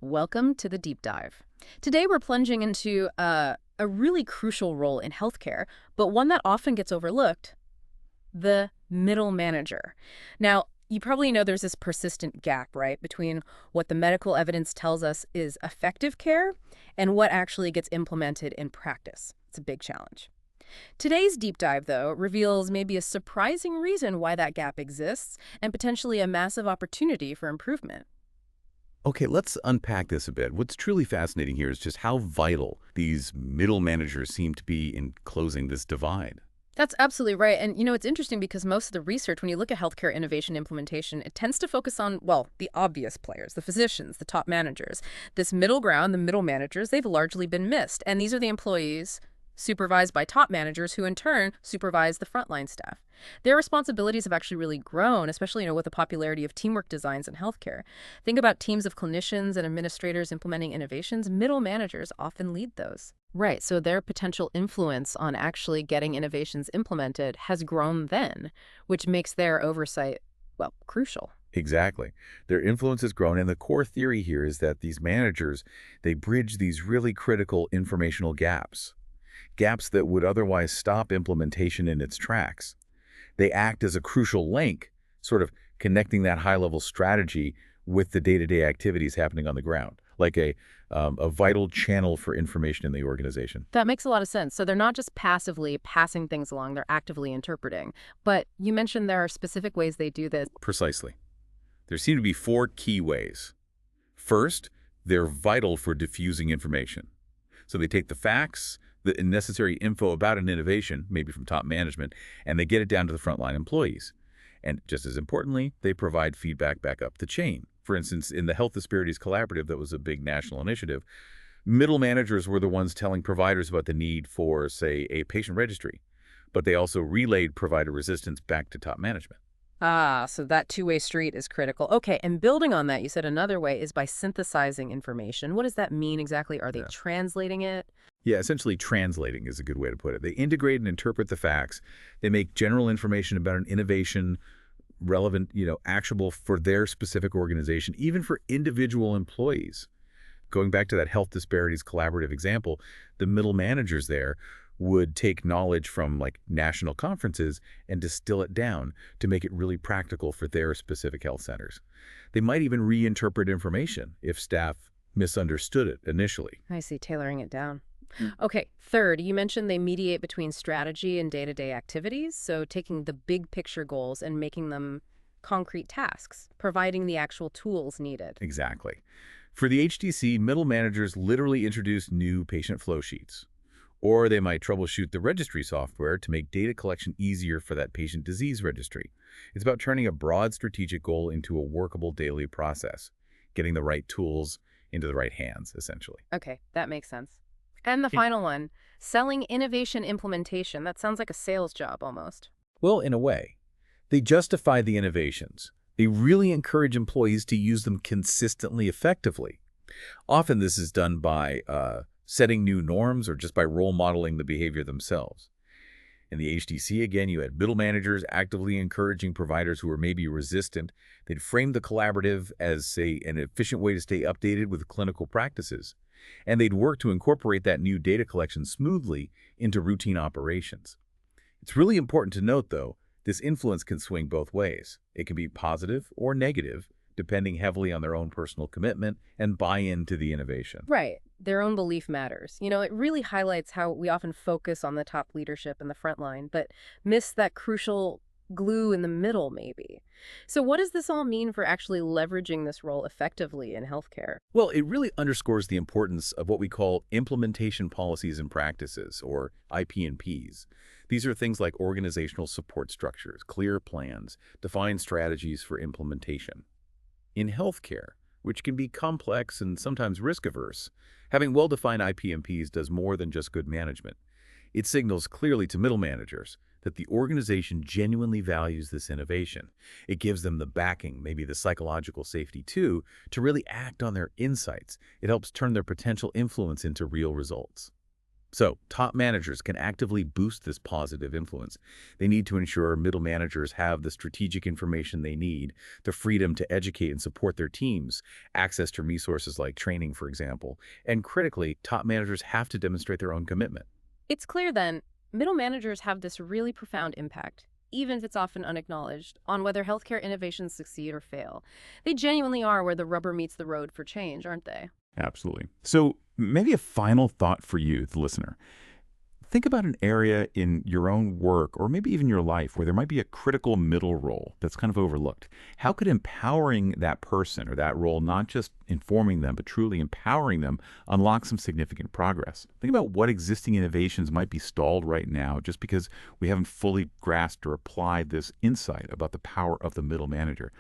Welcome to the deep dive. Today we're plunging into a really crucial role in healthcare, but one that often gets overlooked, the middle manager. Now, you probably know there's this persistent gap, right, between what the medical evidence tells us is effective care and what actually gets implemented in practice. It's a big challenge. Today's deep dive, though, reveals maybe a surprising reason why that gap exists and potentially a massive opportunity for improvement. Okay, let's unpack this a bit. What's truly fascinating here is just how vital these middle managers seem to be in closing this divide. That's absolutely right. And it's interesting because most of the research, when you look at healthcare innovation implementation, it tends to focus on, well, the obvious players, the physicians, the top managers. This middle ground, the middle managers, they've largely been missed. And these are the employees supervised by top managers who in turn supervise the frontline staff. Their responsibilities have actually really grown, especially, with the popularity of teamwork designs in healthcare. Think about teams of clinicians and administrators implementing innovations. Middle managers often lead those. Right, so their potential influence on actually getting innovations implemented has grown then, which makes their oversight, well, crucial. Exactly. Their influence has grown, and the core theory here is that these managers, they bridge these really critical informational gaps that would otherwise stop implementation in its tracks. They act as a crucial link, sort of connecting that high-level strategy with the day-to-day activities happening on the ground, like a vital channel for information in the organization. That makes a lot of sense. So they're not just passively passing things along, they're actively interpreting. But you mentioned there are specific ways they do this. Precisely. There seem to be four key ways. First, they're vital for diffusing information. So they take the facts, the necessary info about an innovation, maybe from top management, and they get it down to the frontline employees. And just as importantly, they provide feedback back up the chain. For instance, in the Health Disparities Collaborative, that was a big national initiative, middle managers were the ones telling providers about the need for, say, a patient registry, but they also relayed provider resistance back to top management. Ah, so that two-way street is critical. Okay, and building on that, you said another way is by synthesizing information. What does that mean exactly? Are they Yeah. translating it? Yeah, essentially translating is a good way to put it. They integrate and interpret the facts. They make general information about an innovation relevant, actionable for their specific organization, even for individual employees. Going back to that Health Disparities Collaborative example, the middle managers there would take knowledge from like national conferences and distill it down to make it really practical for their specific health centers. They might even reinterpret information if staff misunderstood it initially. I see, tailoring it down. Okay, third, you mentioned they mediate between strategy and day-to-day activities, so taking the big picture goals and making them concrete tasks, providing the actual tools needed. Exactly. For the HTC, middle managers literally introduce new patient flow sheets. Or they might troubleshoot the registry software to make data collection easier for that patient disease registry. It's about turning a broad strategic goal into a workable daily process, getting the right tools into the right hands, essentially. Okay, that makes sense. And the final one, selling innovation implementation. That sounds like a sales job almost. Well, in a way, they justify the innovations. They really encourage employees to use them consistently effectively. Often this is done by setting new norms or just by role modeling the behavior themselves. In the HDC, again, you had middle managers actively encouraging providers who were maybe resistant. They'd frame the collaborative as, say, an efficient way to stay updated with clinical practices. And they'd work to incorporate that new data collection smoothly into routine operations. It's really important to note, though, this influence can swing both ways. It can be positive or negative, depending heavily on their own personal commitment and buy-in to the innovation. Right. Their own belief matters. It really highlights how we often focus on the top leadership and the front line, but miss that crucial glue in the middle, maybe. So what does this all mean for actually leveraging this role effectively in healthcare? Well, it really underscores the importance of what we call implementation policies and practices, or IP&Ps. These are things like organizational support structures, clear plans, defined strategies for implementation. In healthcare, which can be complex and sometimes risk-averse, having well-defined IP&Ps does more than just good management. It signals clearly to middle managers that the organization genuinely values this innovation. It gives them the backing, maybe the psychological safety too, to really act on their insights. It helps turn their potential influence into real results. So, top managers can actively boost this positive influence. They need to ensure middle managers have the strategic information they need, the freedom to educate and support their teams, access to resources like training, for example. And critically, top managers have to demonstrate their own commitment. It's clear then, middle managers have this really profound impact, even if it's often unacknowledged, on whether healthcare innovations succeed or fail. They genuinely are where the rubber meets the road for change, aren't they? Absolutely. So maybe a final thought for you, the listener. Think about an area in your own work or maybe even your life where there might be a critical middle role that's kind of overlooked. How could empowering that person or that role, not just informing them, but truly empowering them, unlock some significant progress? Think about what existing innovations might be stalled right now just because we haven't fully grasped or applied this insight about the power of the middle manager.